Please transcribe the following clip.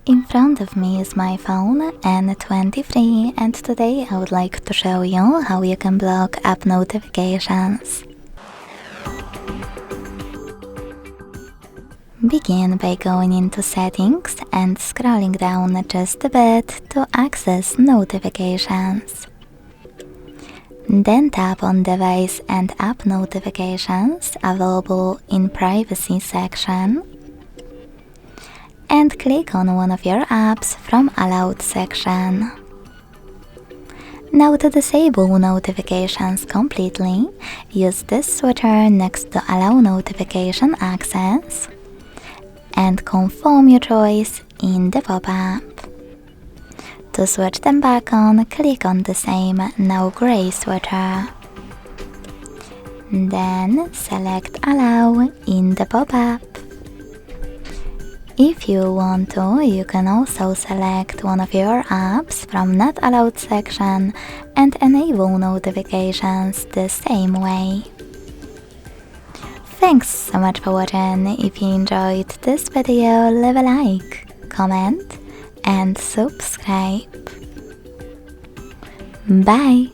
In front of me is my phone N23, and today I would like to show you how you can block app notifications. Begin by going into Settings and scrolling down just a bit to access notifications. Then tap on Device and App Notifications available in Privacy section and click on one of your apps from Allowed section. Now to disable notifications completely, use this switcher next to Allow Notification Access and confirm your choice in the pop-up. To switch them back on, click on the same now gray switcher. Then select Allow in the pop-up. If you want to, you can also select one of your apps from Not Allowed section and enable notifications the same way. Thanks so much for watching. If you enjoyed this video, leave a like, comment and subscribe. Bye!